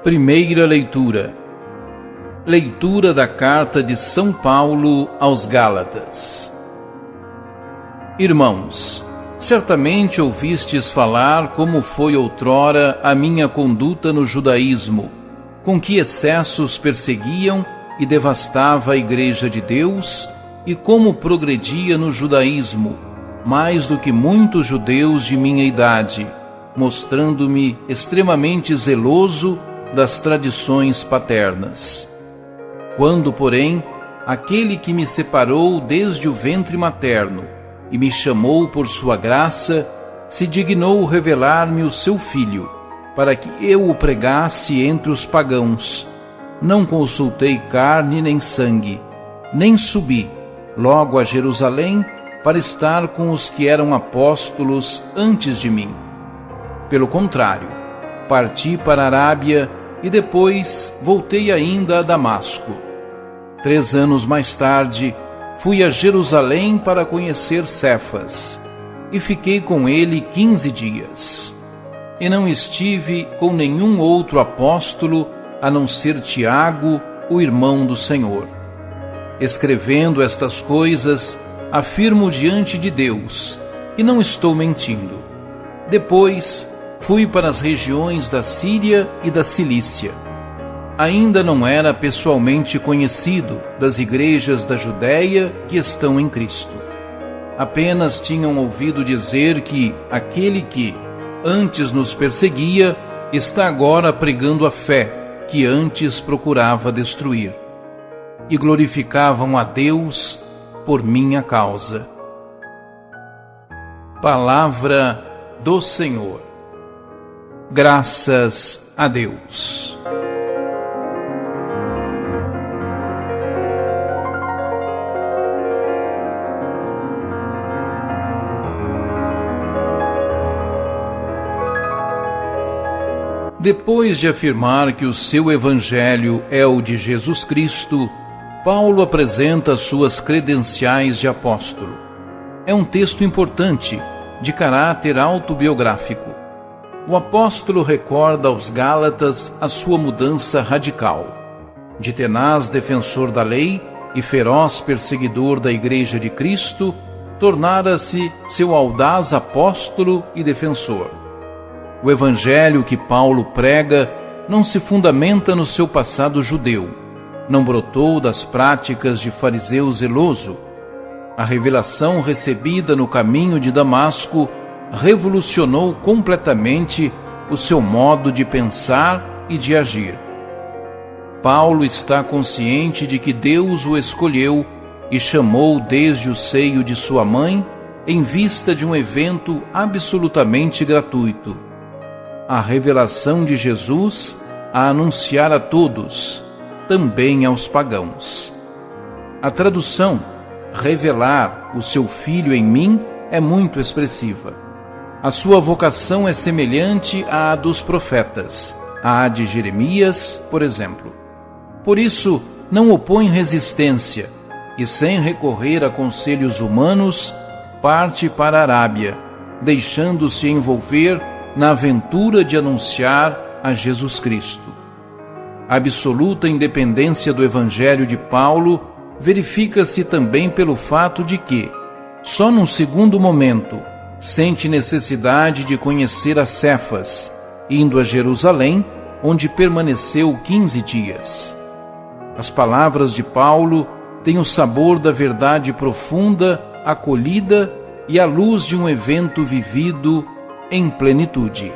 Primeira leitura. Leitura da Carta de São Paulo aos Gálatas. Irmãos, certamente ouvistes falar como foi outrora a minha conduta no judaísmo, com que excessos perseguiam e devastava a Igreja de Deus, e como progredia no judaísmo, mais do que muitos judeus de minha idade, mostrando-me extremamente zeloso das tradições paternas. Quando, porém, aquele que me separou desde o ventre materno e me chamou por sua graça, se dignou revelar-me o seu Filho, para que eu o pregasse entre os pagãos, não consultei carne nem sangue, nem subi logo a Jerusalém para estar com os que eram apóstolos antes de mim. Pelo contrário, parti para a Arábia e depois voltei ainda a Damasco. 3 anos mais tarde, fui a Jerusalém para conhecer Cefas, e fiquei com ele 15 dias. E não estive com nenhum outro apóstolo, a não ser Tiago, o irmão do Senhor. Escrevendo estas coisas, afirmo diante de Deus, e não estou mentindo. Depois, fui para as regiões da Síria e da Cilícia. Ainda não era pessoalmente conhecido das igrejas da Judéia que estão em Cristo. Apenas tinham ouvido dizer que aquele que antes nos perseguia está agora pregando a fé que antes procurava destruir. E glorificavam a Deus por minha causa. Palavra do Senhor. Graças a Deus. Depois de afirmar que o seu evangelho é o de Jesus Cristo, Paulo apresenta suas credenciais de apóstolo. É um texto importante, de caráter autobiográfico. O apóstolo recorda aos Gálatas a sua mudança radical. De tenaz defensor da lei e feroz perseguidor da Igreja de Cristo, tornara-se seu audaz apóstolo e defensor. O evangelho que Paulo prega não se fundamenta no seu passado judeu, não brotou das práticas de fariseu zeloso. A revelação recebida no caminho de Damasco revolucionou completamente o seu modo de pensar e de agir. Paulo está consciente de que Deus o escolheu e chamou desde o seio de sua mãe em vista de um evento absolutamente gratuito: a revelação de Jesus a anunciar a todos, também aos pagãos. A tradução, revelar o seu Filho em mim, é muito expressiva. A sua vocação é semelhante à dos profetas, à de Jeremias, por exemplo. Por isso, não opõe resistência e, sem recorrer a conselhos humanos, parte para a Arábia, deixando-se envolver na aventura de anunciar a Jesus Cristo. A absoluta independência do Evangelho de Paulo verifica-se também pelo fato de que, só num segundo momento, sente necessidade de conhecer a Cefas, indo a Jerusalém, onde permaneceu 15 dias. As palavras de Paulo têm o sabor da verdade profunda, acolhida e à luz de um evento vivido em plenitude.